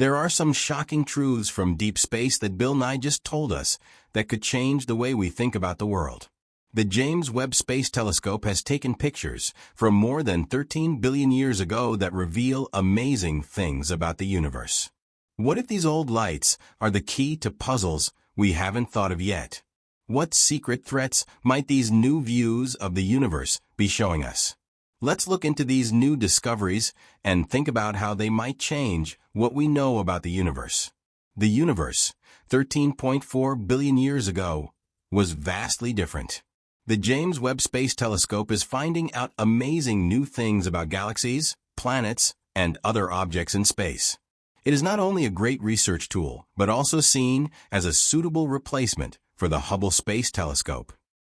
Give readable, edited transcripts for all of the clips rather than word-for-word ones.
There are some shocking truths from deep space that Bill Nye just told us that could change the way we think about the world. The James Webb Space Telescope has taken pictures from more than 13 billion years ago that reveal amazing things about the universe. What if these old lights are the key to puzzles we haven't thought of yet? What secret threats might these new views of the universe be showing us? Let's look into these new discoveries and think about how they might change what we know about the universe. The universe, 13.4 billion years ago, was vastly different. The James Webb Space Telescope is finding out amazing new things about galaxies, planets, and other objects in space. It is not only a great research tool, but also seen as a suitable replacement for the Hubble Space Telescope.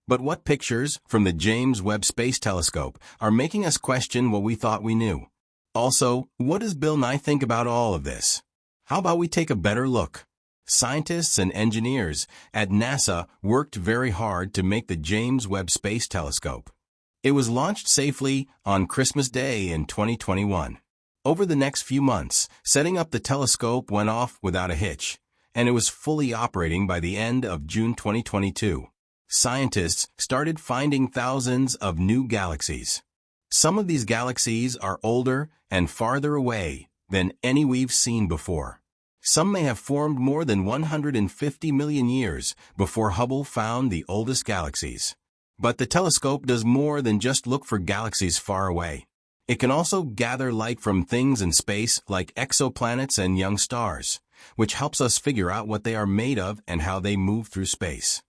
But what pictures from the James Webb Space Telescope are making us question what we thought we knew? Also, what does Bill Nye think about all of this? How about we take a better look? Scientists and engineers at NASA worked very hard to make the James Webb Space Telescope. It was launched safely on Christmas Day in 2021. Over the next few months, setting up the telescope went off without a hitch, and it was fully operating by the end of June 2022. Scientists started finding thousands of new galaxies. Some of these galaxies are older and farther away than any we've seen before. Some may have formed more than 150 million years before Hubble found the oldest galaxies. But the telescope does more than just look for galaxies far away. It can also gather light from things in space like exoplanets and young stars, which helps us figure out what they are made of and how they move through space.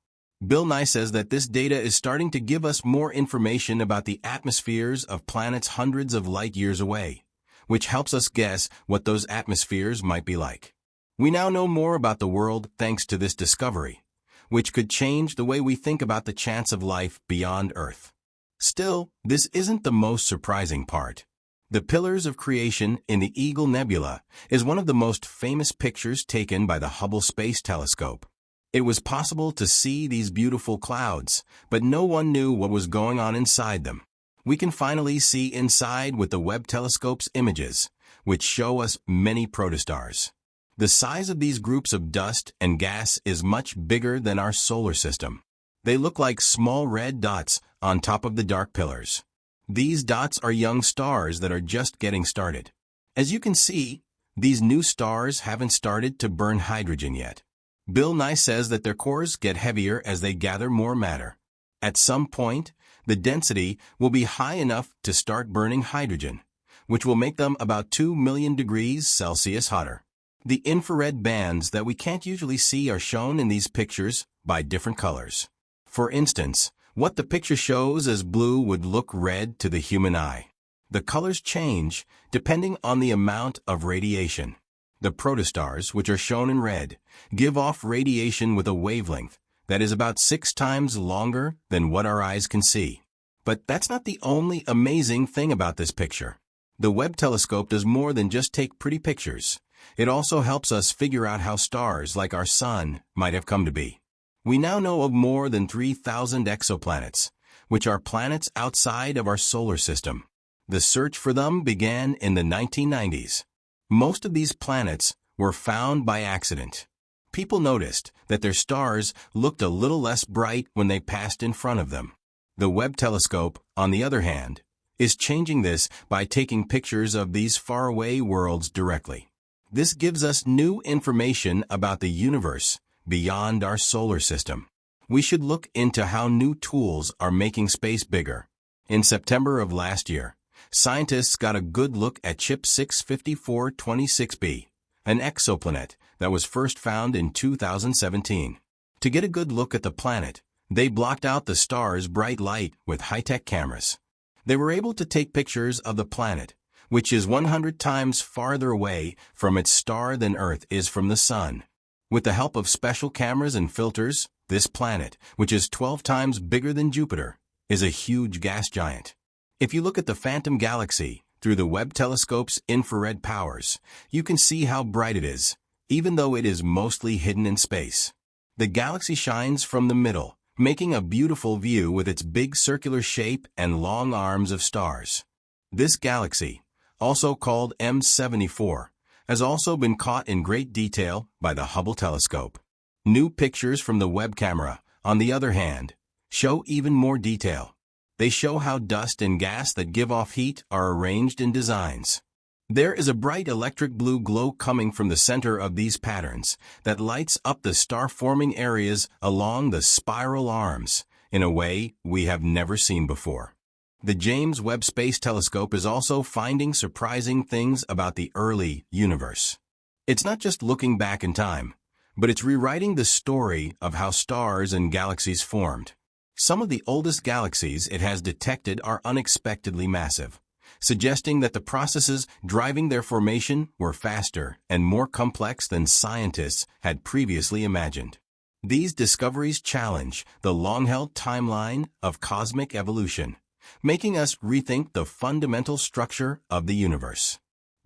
Bill Nye says that this data is starting to give us more information about the atmospheres of planets hundreds of light years away, which helps us guess what those atmospheres might be like. We now know more about the world thanks to this discovery, which could change the way we think about the chance of life beyond Earth. Still, this isn't the most surprising part. The Pillars of Creation in the Eagle Nebula is one of the most famous pictures taken by the Hubble Space Telescope. It was possible to see these beautiful clouds, but no one knew what was going on inside them. We can finally see inside with the Webb telescope's images, which show us many protostars. The size of these groups of dust and gas is much bigger than our solar system. They look like small red dots on top of the dark pillars. These dots are young stars that are just getting started. As you can see, these new stars haven't started to burn hydrogen yet. Bill Nye says that their cores get heavier as they gather more matter. At some point, the density will be high enough to start burning hydrogen, which will make them about 2 million degrees Celsius hotter. The infrared bands that we can't usually see are shown in these pictures by different colors. For instance, what the picture shows as blue would look red to the human eye. The colors change depending on the amount of radiation. The protostars, which are shown in red, give off radiation with a wavelength that is about 6 times longer than what our eyes can see. But that's not the only amazing thing about this picture. The Webb telescope does more than just take pretty pictures. It also helps us figure out how stars like our sun might have come to be. We now know of more than 3,000 exoplanets, which are planets outside of our solar system. The search for them began in the 1990s. Most of these planets were found by accident. People noticed that their stars looked a little less bright when they passed in front of them. The Webb telescope, on the other hand, is changing this by taking pictures of these faraway worlds directly. This gives us new information about the universe beyond our solar system. We should look into how new tools are making space bigger. In September of last year, scientists got a good look at CHIP 65426b, an exoplanet that was first found in 2017. To get a good look at the planet, they blocked out the star's bright light with high-tech cameras. They were able to take pictures of the planet, which is 100 times farther away from its star than Earth is from the Sun. With the help of special cameras and filters, this planet, which is 12 times bigger than Jupiter, is a huge gas giant. If you look at the Phantom Galaxy through the Webb telescope's infrared powers, you can see how bright it is, even though it is mostly hidden in space. The galaxy shines from the middle, making a beautiful view with its big circular shape and long arms of stars. This galaxy, also called M74, has also been caught in great detail by the Hubble telescope. New pictures from the Webb camera, on the other hand, show even more detail. They show how dust and gas that give off heat are arranged in designs. There is a bright electric blue glow coming from the center of these patterns that lights up the star-forming areas along the spiral arms in a way we have never seen before. The James Webb Space Telescope is also finding surprising things about the early universe. It's not just looking back in time, but it's rewriting the story of how stars and galaxies formed. Some of the oldest galaxies it has detected are unexpectedly massive, suggesting that the processes driving their formation were faster and more complex than scientists had previously imagined. These discoveries challenge the long-held timeline of cosmic evolution, making us rethink the fundamental structure of the universe.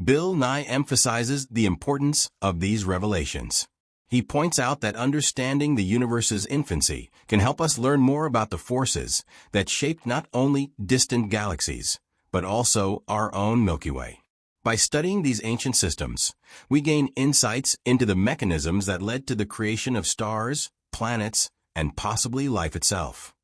Bill Nye emphasizes the importance of these revelations. He points out that understanding the universe's infancy can help us learn more about the forces that shaped not only distant galaxies, but also our own Milky Way. By studying these ancient systems, we gain insights into the mechanisms that led to the creation of stars, planets, and possibly life itself.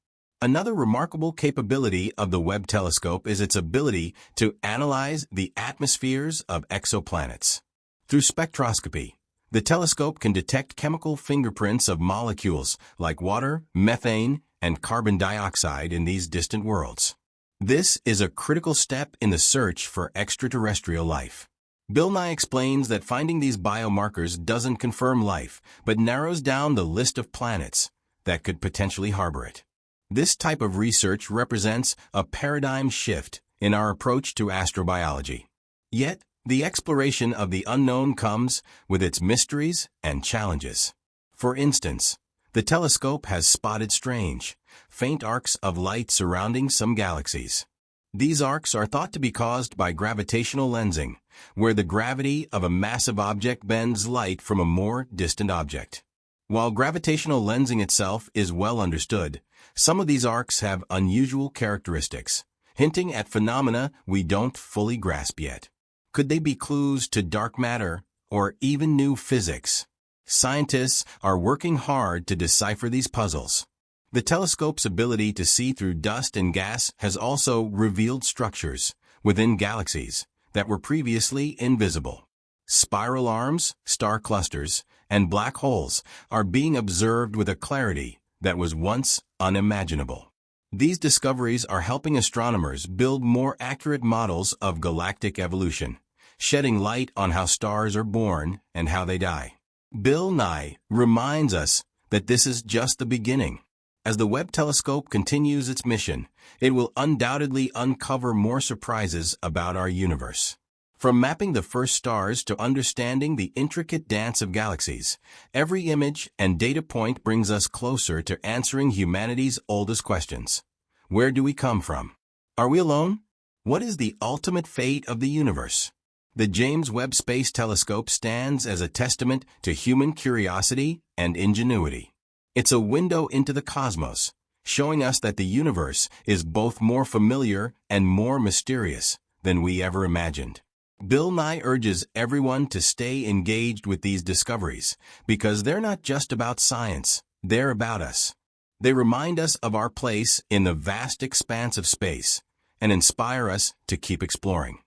Another remarkable capability of the Webb telescope is its ability to analyze the atmospheres of exoplanets. Through spectroscopy, the telescope can detect chemical fingerprints of molecules like water, methane, and carbon dioxide in these distant worlds. This is a critical step in the search for extraterrestrial life. Bill Nye explains that finding these biomarkers doesn't confirm life, but narrows down the list of planets that could potentially harbor it. This type of research represents a paradigm shift in our approach to astrobiology. Yet, the exploration of the unknown comes with its mysteries and challenges. For instance, the telescope has spotted strange, faint arcs of light surrounding some galaxies. These arcs are thought to be caused by gravitational lensing, where the gravity of a massive object bends light from a more distant object. While gravitational lensing itself is well understood, some of these arcs have unusual characteristics, hinting at phenomena we don't fully grasp yet. Could they be clues to dark matter or even new physics? Scientists are working hard to decipher these puzzles. The telescope's ability to see through dust and gas has also revealed structures within galaxies that were previously invisible. Spiral arms, star clusters, and black holes are being observed with a clarity that was once unimaginable. These discoveries are helping astronomers build more accurate models of galactic evolution, shedding light on how stars are born and how they die. Bill Nye reminds us that this is just the beginning. As the Webb telescope continues its mission, it will undoubtedly uncover more surprises about our universe. From mapping the first stars to understanding the intricate dance of galaxies, every image and data point brings us closer to answering humanity's oldest questions. Where do we come from? Are we alone? What is the ultimate fate of the universe? The James Webb Space Telescope stands as a testament to human curiosity and ingenuity. It's a window into the cosmos, showing us that the universe is both more familiar and more mysterious than we ever imagined. Bill Nye urges everyone to stay engaged with these discoveries because they're not just about science, they're about us. They remind us of our place in the vast expanse of space and inspire us to keep exploring.